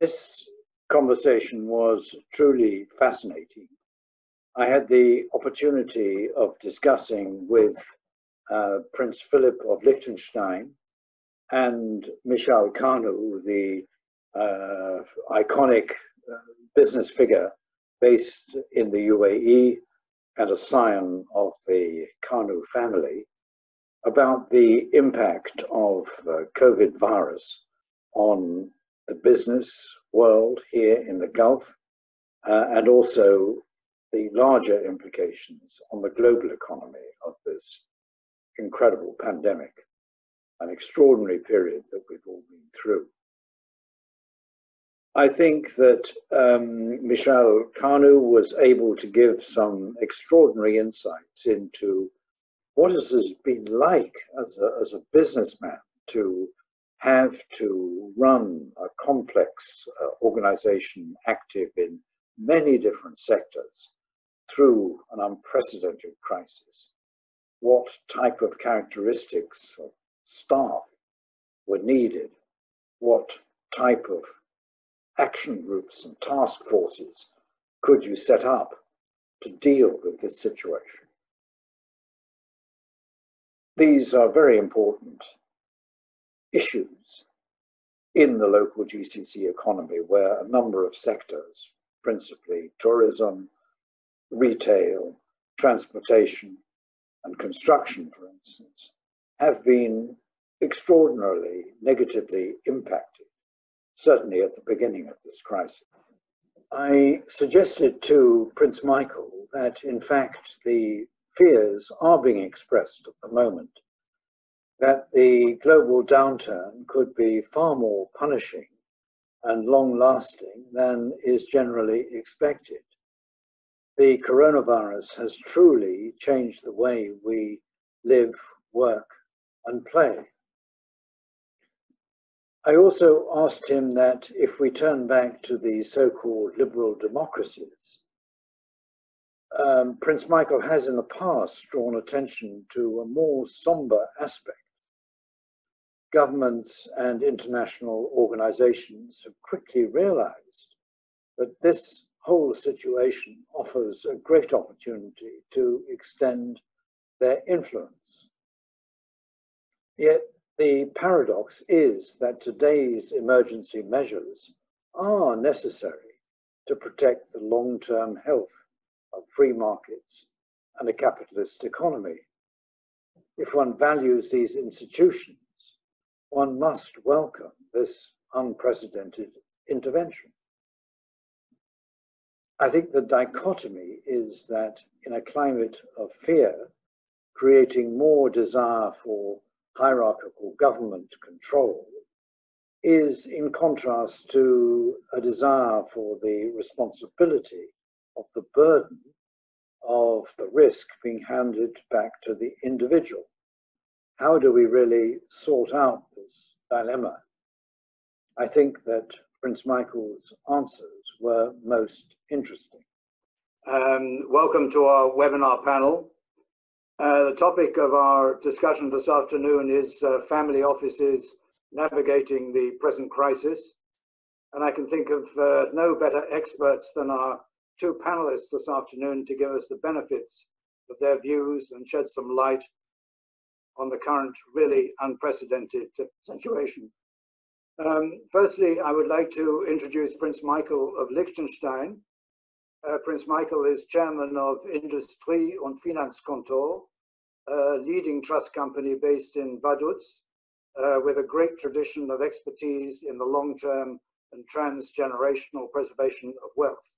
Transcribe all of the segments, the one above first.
This conversation was truly fascinating. I had the opportunity of discussing with Prince Philip of Liechtenstein and Mishal, the iconic business figure based in the UAE and a scion of the Kanoo family, about the impact of the COVID virus on the business world here in the Gulf, and also the larger implications on the global economy of this incredible pandemic, an extraordinary period that we've all been through. I think that Mishal Kanoo was able to give some extraordinary insights into what it has been like as a businessman to have to run a complex organization active in many different sectors through an unprecedented crisis. What type of characteristics of staff were needed? What type of action groups and task forces could you set up to deal with this situation? These are very important issues in the local GCC economy, where a number of sectors, principally tourism, retail, transportation, and construction, for instance, have been extraordinarily negatively impacted, certainly at the beginning of this crisis. I suggested to Prince Michael that, in fact, the fears are being expressed at the moment that the global downturn could be far more punishing and long-lasting than is generally expected. The coronavirus has truly changed the way we live, work, and play. I also asked him that if we turn back to the so-called liberal democracies, Prince Michael has in the past drawn attention to a more somber aspect. Governments and international organizations have quickly realized that this whole situation offers a great opportunity to extend their influence. Yet the paradox is that today's emergency measures are necessary to protect the long-term health of free markets and a capitalist economy. If one values these institutions, one must welcome this unprecedented intervention. I think the dichotomy is that in a climate of fear, creating more desire for hierarchical government control is in contrast to a desire for the responsibility of the burden of the risk being handed back to the individual. How do we really sort out this dilemma? I think that Prince Michael's answers were most interesting. Welcome to our webinar panel. The topic of our discussion this afternoon is family offices navigating the present crisis. And I can think of no better experts than our two panelists this afternoon to give us the benefits of their views and shed some light on the current really unprecedented situation. Firstly, I would like to introduce Prince Michael of Liechtenstein. Prince Michael is chairman of Industrie and Finanzkontor, a leading trust company based in Vaduz, with a great tradition of expertise in the long-term and transgenerational preservation of wealth.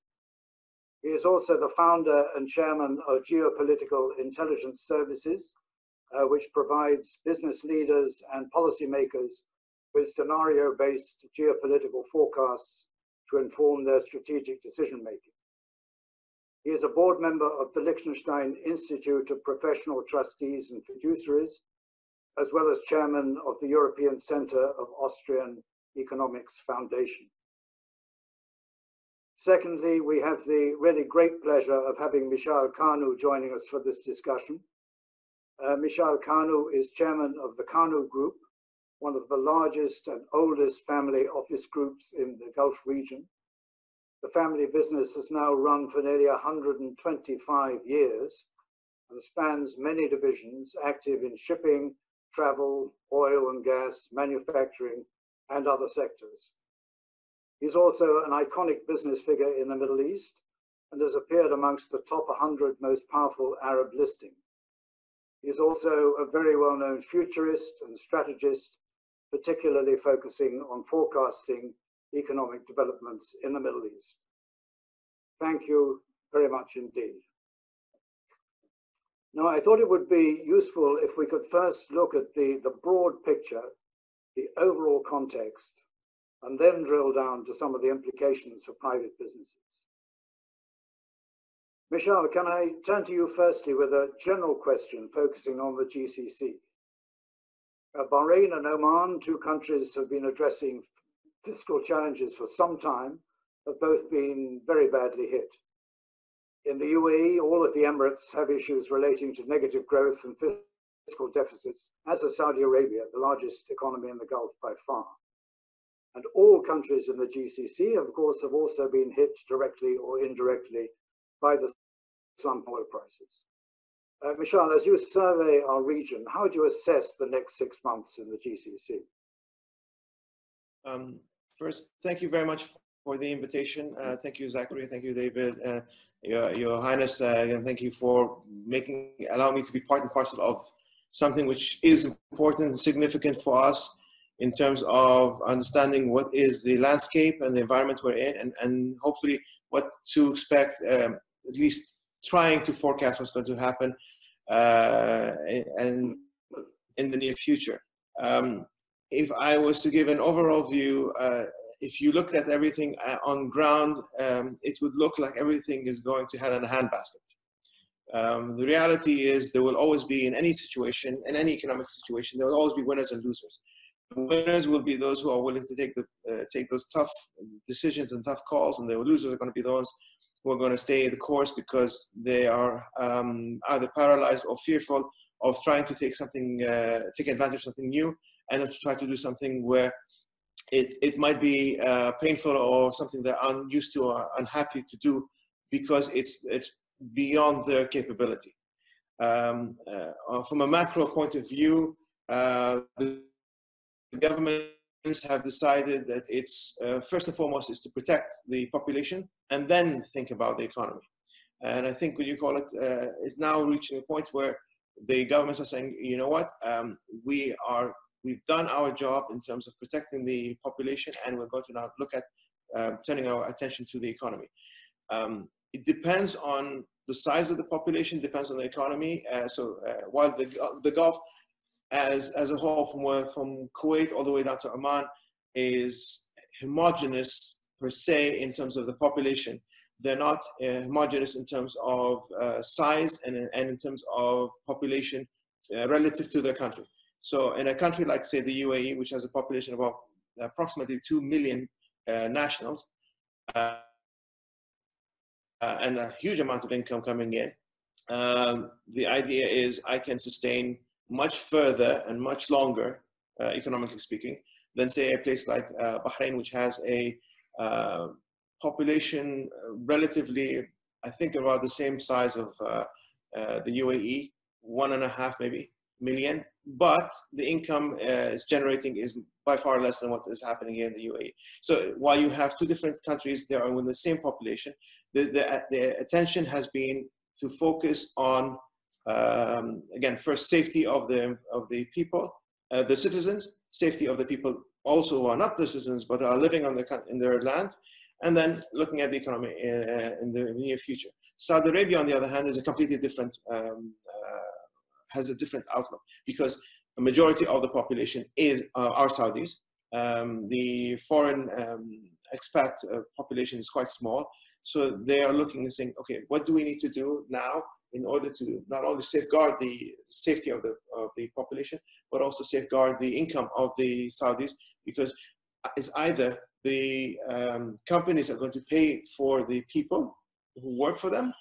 He is also the founder and chairman of Geopolitical Intelligence Services, which provides business leaders and policymakers with scenario-based geopolitical forecasts to inform their strategic decision-making. He is a board member of the Liechtenstein Institute of Professional Trustees and Fiduciaries, as well as chairman of the European Center of Austrian Economics Foundation. Secondly, we have the really great pleasure of having Mishal Kanoo joining us for this discussion. Mishal Kanoo is chairman of the Kanoo Group, one of the largest and oldest family office groups in the Gulf region. The family business has now run for nearly 125 years and spans many divisions active in shipping, travel, oil and gas, manufacturing, and other sectors. He's also an iconic business figure in the Middle East and has appeared amongst the top 100 most powerful Arab listings. He's also a very well-known futurist and strategist, particularly focusing on forecasting economic developments in the Middle East. Thank you very much indeed. Now, I thought it would be useful if we could first look at the broad picture, the overall context, and then drill down to some of the implications for private businesses. Mishal, can I turn to you firstly with a general question focusing on the GCC? Bahrain and Oman, two countries have been addressing fiscal challenges for some time, have both been very badly hit. In the UAE, all of the Emirates have issues relating to negative growth and fiscal deficits, as has Saudi Arabia, the largest economy in the Gulf by far. And all countries in the GCC, of course, have also been hit directly or indirectly by the slump oil prices. Mishal, as you survey our region, how do you assess the next 6 months in the GCC? First, thank you very much for the invitation. Thank you, Zachary. Thank you, David. Your Highness, and thank you for allowing me to be part and parcel of something which is important and significant for us in terms of understanding what is the landscape and the environment we're in, and hopefully what to expect, at least trying to forecast what's going to happen and in the near future. If I was to give an overall view, if you looked at everything on ground, it would look like everything is going to hell in a handbasket. The reality is there will always be, in any situation, in any economic situation, there will always be winners and losers. The winners will be those who are willing to take those tough decisions and tough calls, and the losers are going to be those who are going to stay the course because they are either paralyzed or fearful of trying to take advantage of something new, and to try to do something where it might be painful or something they're unused to or unhappy to do because it's beyond their capability. From a macro point of view, the governments have decided that it's first and foremost is to protect the population and then think about the economy. And I think what you call it is now reaching a point where the governments are saying, you know what, we've done our job in terms of protecting the population, and we're going to now look at turning our attention to the economy. It depends on the size of the population, depends on the economy. While the Gulf as a whole, from Kuwait all the way down to Oman, is homogeneous per se in terms of the population, they're not homogeneous in terms of size and in terms of population relative to their country. So in a country like, say, the UAE, which has a population of about approximately 2 million nationals, and a huge amount of income coming in, the idea is I can sustain much further and much longer, economically speaking, than, say, a place like Bahrain, which has a population relatively, I think, about the same size of the UAE, 1.5 maybe million, but the income is generating is by far less than what is happening here in the UAE. So while you have two different countries, they are with the same population, the attention has been to focus on, again, first safety of the people, the citizens, safety of the people also who are not the citizens but are living on in their land, and then looking at the economy in the near future. Saudi Arabia, on the other hand, is a completely different, has a different outlook, because a majority of the population are Saudis. The foreign expat population is quite small, so they are looking and saying, okay, what do we need to do now in order to not only safeguard the safety of the population, but also safeguard the income of the Saudis, because it's either the companies are going to pay for the people who work for them,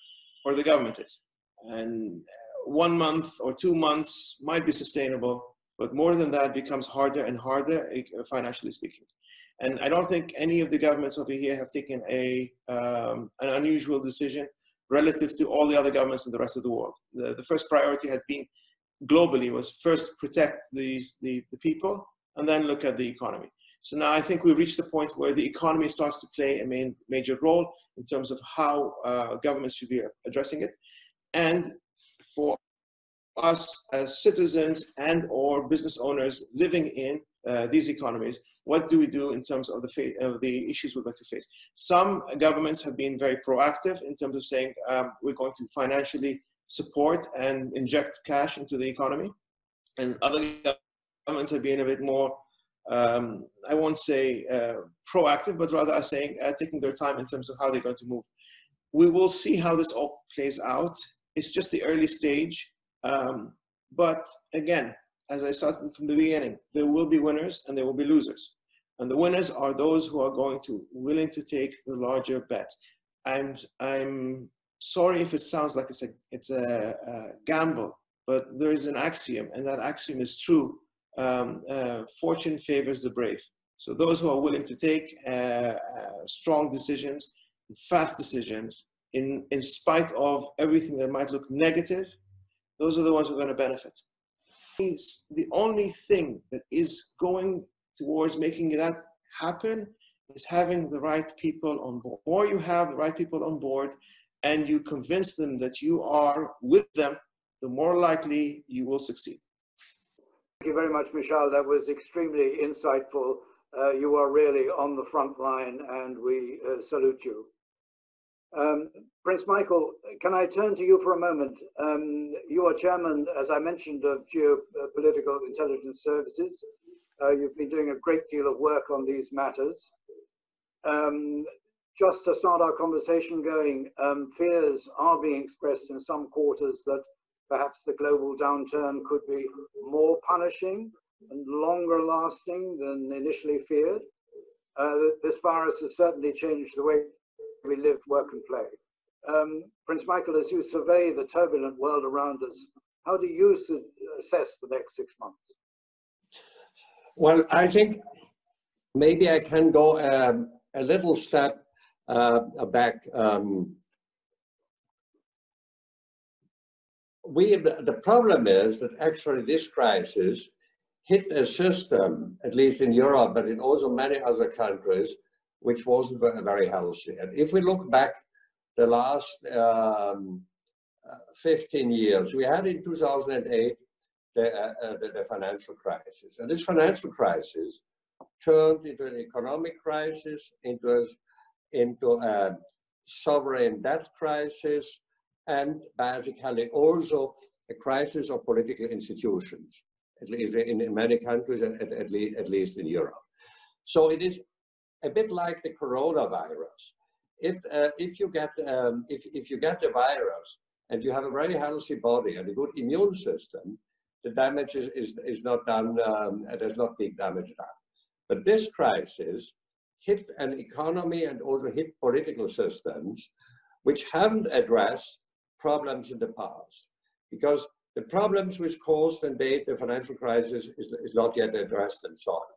or the government is. And 1 month or 2 months might be sustainable. But more than that, it becomes harder and harder, financially speaking. And I don't think any of the governments over here have taken an unusual decision relative to all the other governments in the rest of the world. The first priority had been globally was first protect the people and then look at the economy. So now I think we've reached the point where the economy starts to play a major role in terms of how governments should be addressing it. And for us as citizens and or business owners living in these economies, what do we do in terms of the issues we're going to face? Some governments have been very proactive in terms of saying we're going to financially support and inject cash into the economy. And other governments have been a bit more, I won't say proactive, but rather are saying taking their time in terms of how they're going to move. We will see how this all plays out. It's just the early stage. But again, as I started from the beginning, there will be winners and there will be losers. And the winners are those who are willing to take the larger bets. I'm sorry if it sounds like it's a gamble, but there is an axiom, and that axiom is true. Fortune favors the brave. So those who are willing to take strong decisions, fast decisions, in spite of everything that might look negative, those are the ones who are going to benefit. The only thing that is going towards making that happen is having the right people on board. The more you have the right people on board and you convince them that you are with them, the more likely you will succeed. Thank you very much, Mishal. That was extremely insightful. You are really on the front line and we salute you. Prince Michael, can I turn to you for a moment? You are chairman, as I mentioned, of Geopolitical Intelligence Services. You've been doing a great deal of work on these matters. Just to start our conversation going, fears are being expressed in some quarters that perhaps the global downturn could be more punishing and longer lasting than initially feared. This virus has certainly changed the way we live, work and play. Prince Michael, as you survey the turbulent world around us, how do you assess the next 6 months? Well, I think maybe I can go a little step back. The problem is that actually this crisis hit a system, at least in Europe, but in also many other countries, which wasn't very healthy. And if we look back the last 15 years, we had in 2008 the financial crisis. And this financial crisis turned into an economic crisis, into a sovereign debt crisis, and basically also a crisis of political institutions, at least in many countries, at least in Europe. So it is a bit like the coronavirus. If you get the virus and you have a very healthy body and a good immune system, the damage is not done. There's not big damage done. But this crisis hit an economy and also hit political systems which haven't addressed problems in the past, because the problems which caused and made the financial crisis is not yet addressed and solved.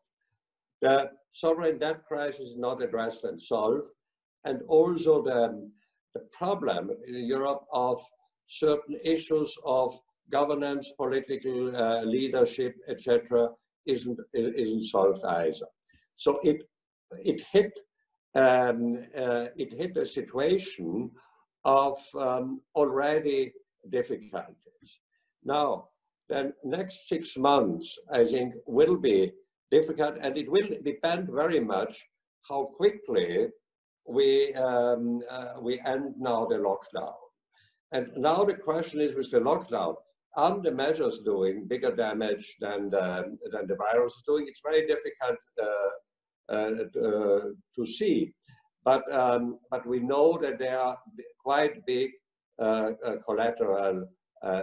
The sovereign debt crisis is not addressed and solved, and also the problem in Europe of certain issues of governance, political leadership, etc., isn't solved either. So it hit a situation of already difficulties. Now, the next 6 months, I think, will be difficult, and it will depend very much how quickly we end now the lockdown. And now the question is, with the lockdown, are the measures doing bigger damage than the virus is doing? It's very difficult to see, but we know that there are quite big collateral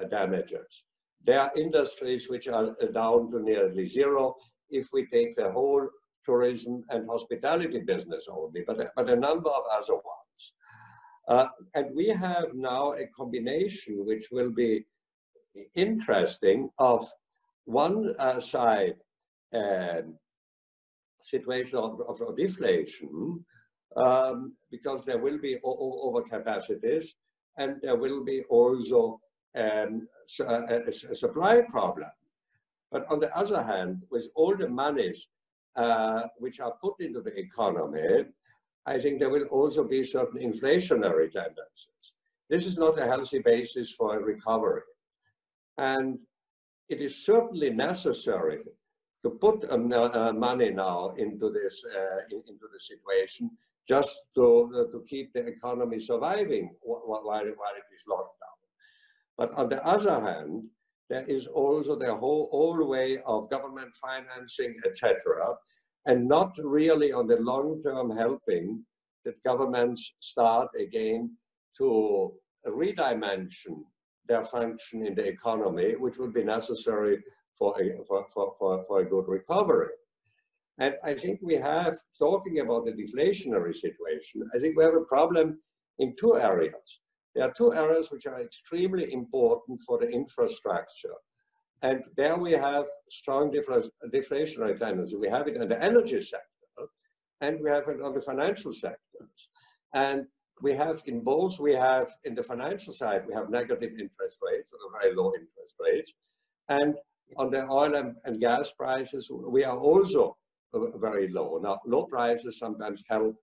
damages. There are industries which are down to nearly zero if we take the whole tourism and hospitality business only, but a number of other ones. And we have now a combination which will be interesting of one side situation of deflation, because there will be overcapacities, and there will be also a supply problem. But on the other hand, with all the monies which are put into the economy, I think there will also be certain inflationary tendencies. This is not a healthy basis for a recovery. And it is certainly necessary to put money now into this situation, just to keep the economy surviving while it is locked down. But on the other hand, there is also the whole way of government financing, etc., and not really on the long-term helping that governments start again to redimension their function in the economy, which would be necessary for a good recovery. And I think we have, talking about the deflationary situation, I think we have a problem in two areas. There are two areas which are extremely important for the infrastructure. And there we have strong deflationary tendency. We have it in the energy sector, and we have it on the financial sectors. And we have in both, we have in the financial side, we have negative interest rates, or very low interest rates. And on the oil and gas prices, we are also very low. Now, low prices sometimes help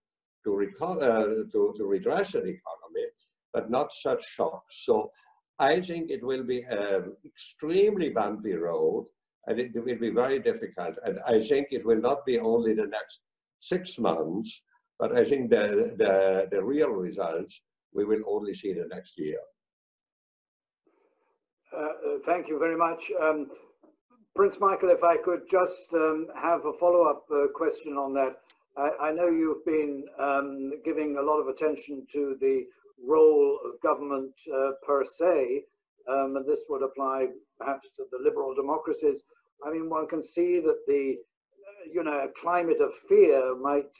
to recover, to redress an economy, but not such shocks. So I think it will be an extremely bumpy road, and it will be very difficult. And I think it will not be only the next 6 months, but I think the real results we will only see the next year. Thank you very much. Prince Michael, if I could just have a follow-up question on that. I know you've been giving a lot of attention to the role of government per se, and this would apply perhaps to the liberal democracies. I mean, one can see that the climate of fear might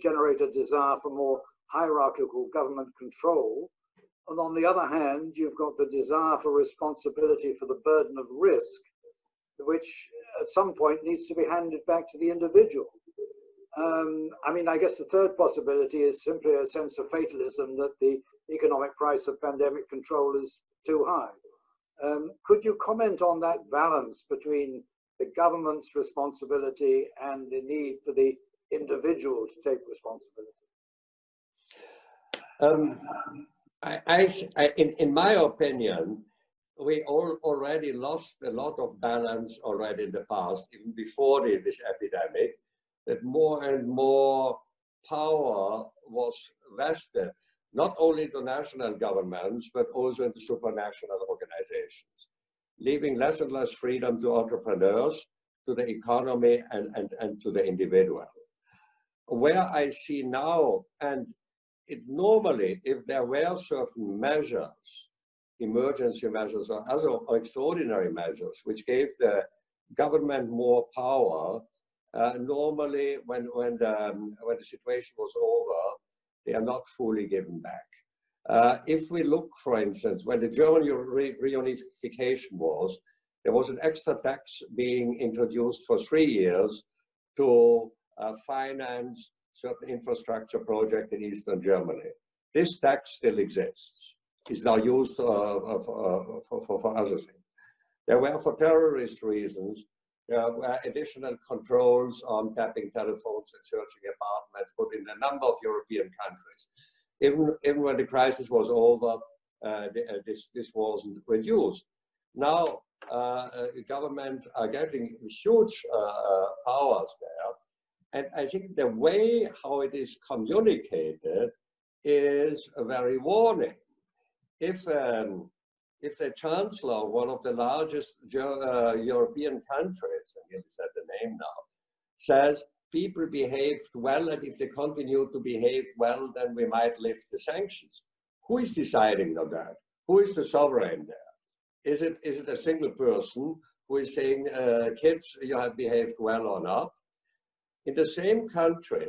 generate a desire for more hierarchical government control. And on the other hand, you've got the desire for responsibility for the burden of risk, which at some point needs to be handed back to the individual. I mean, I guess the third possibility is simply a sense of fatalism that the economic price of pandemic control is too high. Could you comment on that balance between the government's responsibility and the need for the individual to take responsibility? In my opinion, we already lost a lot of balance already in the past, even before this epidemic, that more and more power was vested, not only into national governments, but also into supranational organizations, leaving less and less freedom to entrepreneurs, to the economy, and to the individual. Where I see now, and normally, if there were certain measures, emergency measures or other extraordinary measures, which gave the government more power, normally when the situation was over, they are not fully given back. If we look, for instance, when the German reunification was, there was an extra tax being introduced for 3 years to finance certain infrastructure project in Eastern Germany. This tax still exists. It's now used for other things. There were, for terrorist reasons, there were additional controls on tapping telephones and searching apartments put in a number of European countries. Even when the crisis was over, this wasn't reduced. Now, governments are getting huge powers there. And I think the way how it is communicated is very warning. If the chancellor of one of the largest European countries, and he said the name now, says people behaved well, and if they continue to behave well, then we might lift the sanctions. Who is deciding on that? Who is the sovereign there? Is it a single person who is saying, kids, you have behaved well or not? In the same country,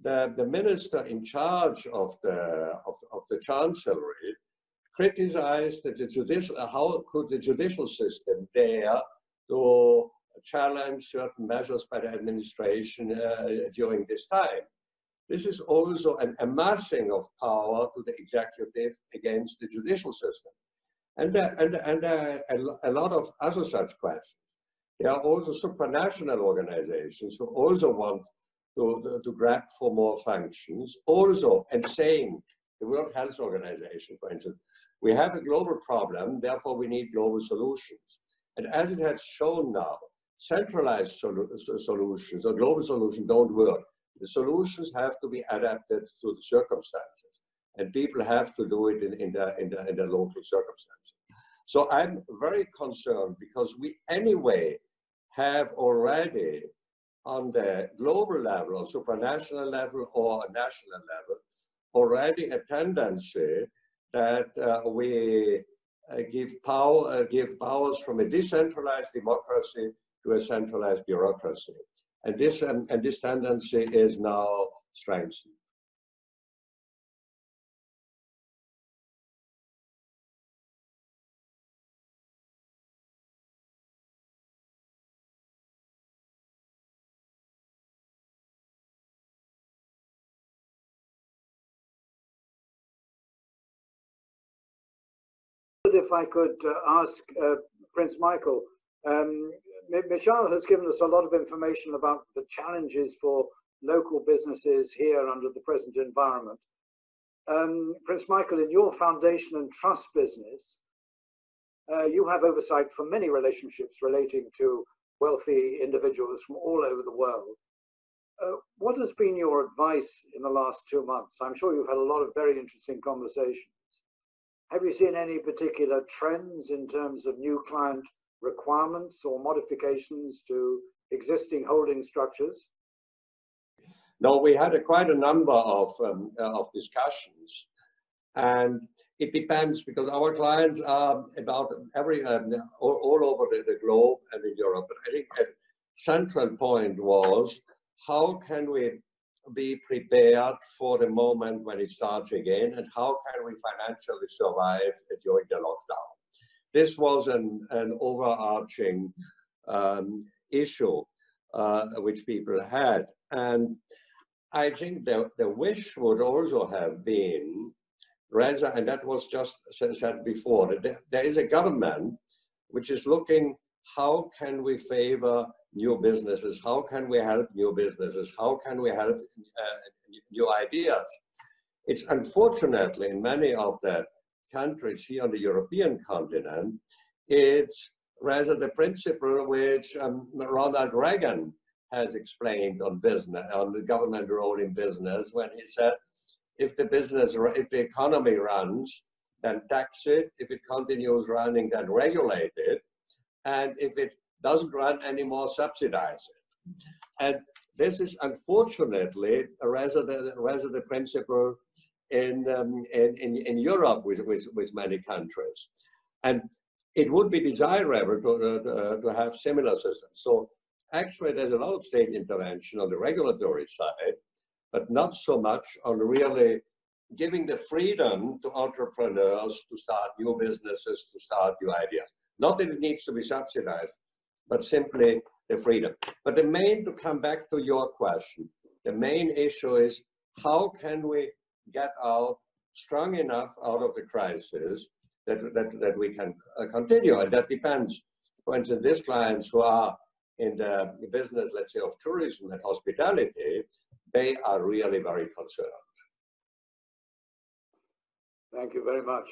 the minister in charge of the chancellery criticized that how could the judicial system dare to challenge certain measures by the administration during this time. This is also an amassing of power to the executive against the judicial system. And a lot of other such questions. There are also supranational organizations who also want to grab for more functions, also, and saying, the World Health Organization, for instance, we have a global problem, therefore we need global solutions. And as it has shown now, centralized solutions or global solutions don't work. The solutions have to be adapted to the circumstances, and people have to do it in the local circumstances. So I'm very concerned because we anyway have already on the global level, or supranational level, or national level, already a tendency that we give powers from a decentralized democracy to a centralized bureaucracy. And this tendency is now strengthened. If I could ask Prince Michael, Mishal has given us a lot of information about the challenges for local businesses here under the present environment. Prince Michael, in your foundation and trust business, you have oversight for many relationships relating to wealthy individuals from all over the world. What has been your advice in the last 2 months? I'm sure you've had a lot of very interesting conversations. Have you seen any particular trends in terms of new client requirements or modifications to existing holding structures? No, we had quite a number of discussions, and it depends because our clients are about all over the globe and in Europe. But I think a central point was, how can we be prepared for the moment when it starts again, and how can we financially survive during the lockdown? This was an overarching issue which people had, and I think the wish would also have been, rather, and that was just said before, that there is a government which is looking, how can we favor new businesses? How can we help new businesses? How can we help new ideas? It's unfortunately in many of the countries here on the European continent, it's rather the principle which Ronald Reagan has explained on business, on the government role in business, when he said, if the economy runs, then tax it. If it continues running, then regulate it. And if it doesn't run anymore, subsidize it. And this is unfortunately rather the principle in Europe with many countries. And it would be desirable to have similar systems. So actually there's a lot of state intervention on the regulatory side, but not so much on really giving the freedom to entrepreneurs to start new businesses, to start new ideas. Not that it needs to be subsidized, but simply the freedom. But to come back to your question, the main issue is, how can we get out strong enough out of the crisis that we can continue? And that depends. For instance, these clients who are in the business, let's say, of tourism and hospitality, they are really very concerned. Thank you very much.